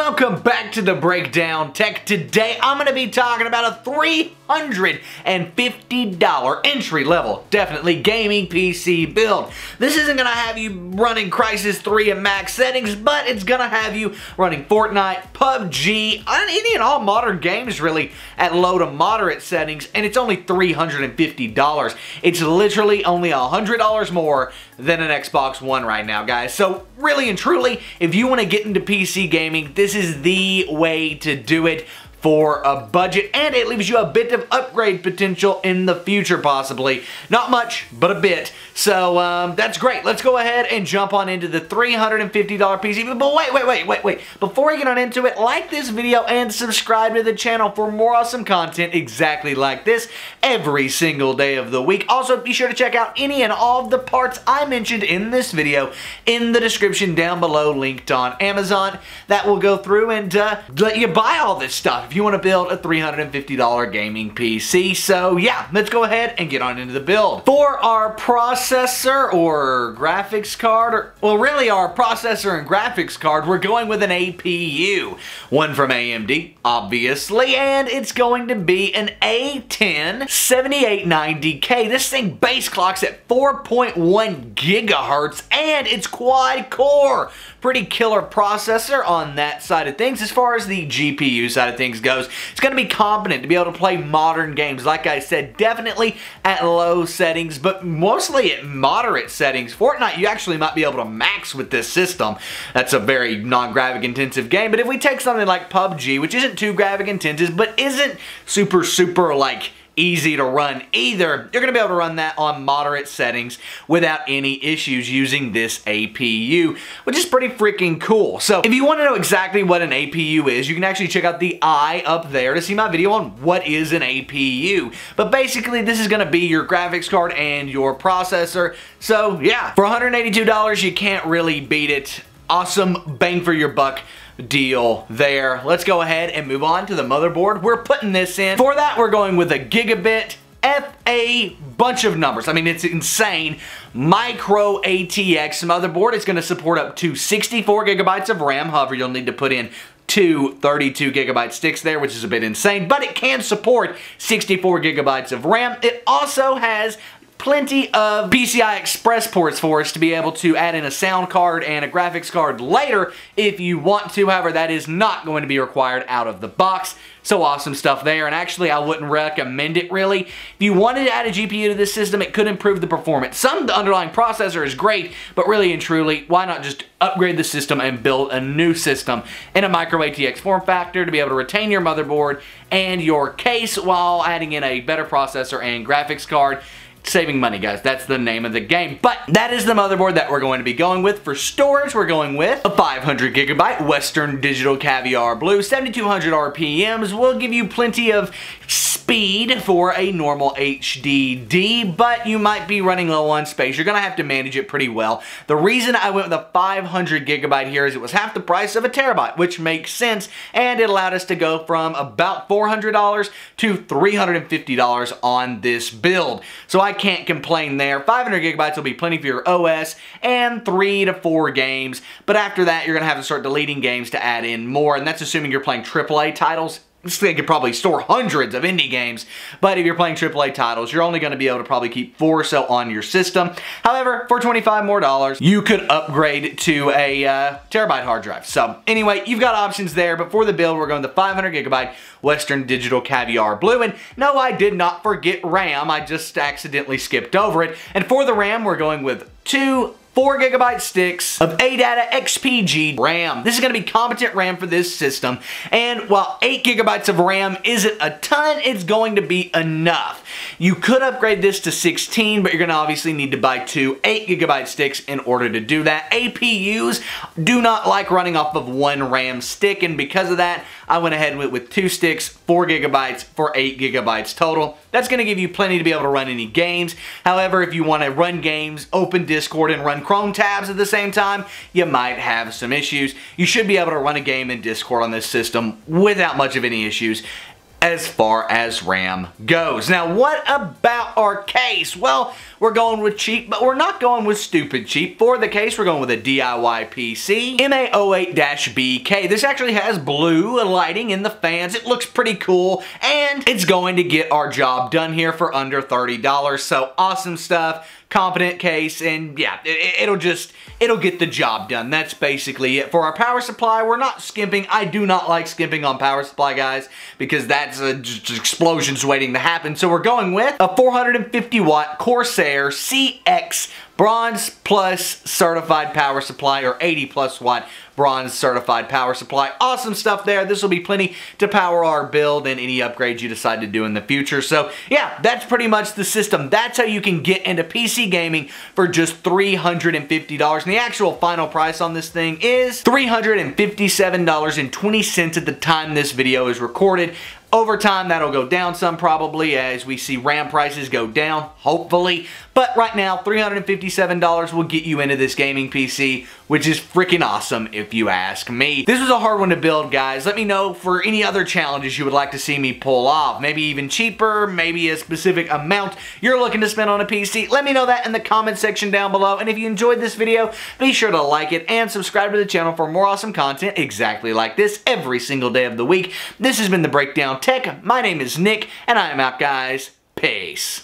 welcome back to the Breakdown Tech. Today I'm going to be talking about a $350 entry-level, definitely gaming PC build. This isn't going to have you running Crysis 3 at max settings, but it's going to have you running Fortnite, PUBG, any and all modern games really at low to moderate settings, and it's only $350. It's literally only $100 more than an Xbox One right now, guys. So really and truly, if you want to get into PC gaming, this is the way to do it for a budget, and it leaves you a bit of upgrade potential in the future, possibly. Not much, but a bit. So, that's great. Let's go ahead and jump on into the $350 PC. But wait. Before we get on into it, like this video and subscribe to the channel for more awesome content exactly like this every single day of the week. Also, be sure to check out any and all of the parts I mentioned in this video in the description down below, linked on Amazon. That will go through and let you buy all this stuff if you want to build a $350 gaming PC. So yeah, let's go ahead and get on into the build. For our processor or graphics card, well really our processor and graphics card, we're going with an APU. One from AMD, obviously, and it's going to be an A10 7890K. This thing base clocks at 4.1 gigahertz and it's quad core. Pretty killer processor on that side of things. As far as the GPU side of things goes, it's going to be competent to be able to play modern games. Like I said, definitely at low settings, but mostly at moderate settings. Fortnite, you actually might be able to max with this system. That's a very non-graphic intensive game. But if we take something like PUBG, which isn't too graphic intensive, but isn't super like easy to run either, you're going to be able to run that on moderate settings without any issues using this APU, which is pretty freaking cool. So if you want to know exactly what an APU is, you can actually check out the I up there to see my video on what is an APU. But basically, this is going to be your graphics card and your processor. So yeah, for $182, you can't really beat it. Awesome bang for your buck deal there. Let's go ahead and move on to the motherboard we're putting this in. For that, we're going with a gigabit a bunch of numbers. I mean, it's insane. Micro ATX motherboard. It's going to support up to 64 gigabytes of RAM. However, you'll need to put in two 32 gigabyte sticks there, which is a bit insane, but it can support 64 gigabytes of RAM. It also has plenty of PCI Express ports for us to be able to add in a sound card and a graphics card later if you want to. However, that is not going to be required out of the box. So awesome stuff there, and actually I wouldn't recommend it really. If you wanted to add a GPU to this system, it could improve the performance. Some of the underlying processor is great, but really and truly, why not just upgrade the system and build a new system in a micro ATX form factor to be able to retain your motherboard and your case while adding in a better processor and graphics card. Saving money, guys. That's the name of the game. But that is the motherboard that we're going to be going with. For storage, we're going with a 500 gigabyte Western Digital Caviar Blue. 7200 RPMs will give you plenty of speed for a normal HDD, but you might be running low on space. You're going to have to manage it pretty well. The reason I went with a 500 gigabyte here is it was half the price of a terabyte, which makes sense, and it allowed us to go from about $400 to $350 on this build. So I can't complain there. 500 gigabytes will be plenty for your OS and 3 to 4 games, but after that you're going to have to start deleting games to add in more, and that's assuming you're playing AAA titles. This thing could probably store hundreds of indie games, but if you're playing AAA titles, you're only going to be able to probably keep 4 or so on your system. However, for $25 more, you could upgrade to a terabyte hard drive. So anyway, you've got options there, but for the build, we're going the 500 gigabyte Western Digital Caviar Blue. And no, I did not forget RAM. I just accidentally skipped over it. And for the RAM, we're going with two 4 gigabyte sticks of ADATA XPG RAM. This is going to be competent RAM for this system, and while 8 gigabytes of RAM isn't a ton, it's going to be enough. You could upgrade this to 16, but you're going to obviously need to buy two 8 gigabyte sticks in order to do that. APUs do not like running off of one RAM stick, and because of that, I went ahead and went with 2 sticks, 4 gigabytes for 8 gigabytes total. That's going to give you plenty to be able to run any games. However, if you want to run games, open Discord, and run Chrome tabs at the same time, you might have some issues. You should be able to run a game in Discord on this system without much of any issues as far as RAM goes. Now, what about our case? Well, we're going with cheap, but we're not going with stupid cheap. For the case, we're going with a DIY PC, MA08-BK. This actually has blue lighting in the fans. It looks pretty cool, and it's going to get our job done here for under $30. So awesome stuff. Competent case, and yeah, it'll get the job done. That's basically it. For our power supply, we're not skimping. I do not like skimping on power supply, guys, because that's just explosions waiting to happen. So we're going with a 450 watt Corsair CX Bronze Plus certified power supply, or 80 plus watt bronze certified power supply. Awesome stuff there. This will be plenty to power our build and any upgrades you decide to do in the future. So yeah, that's pretty much the system. That's how you can get into PC gaming for just $350. And the actual final price on this thing is $357.20 at the time this video is recorded. Over time, that'll go down some probably as we see RAM prices go down, hopefully. But right now, $357 will get you into this gaming PC, which is freaking awesome if you ask me. This was a hard one to build, guys. Let me know for any other challenges you would like to see me pull off. Maybe even cheaper, maybe a specific amount you're looking to spend on a PC. Let me know that in the comment section down below. And if you enjoyed this video, be sure to like it and subscribe to the channel for more awesome content exactly like this every single day of the week. This has been The Breakdown Tech. My name is Nick, and I am out, guys. Peace.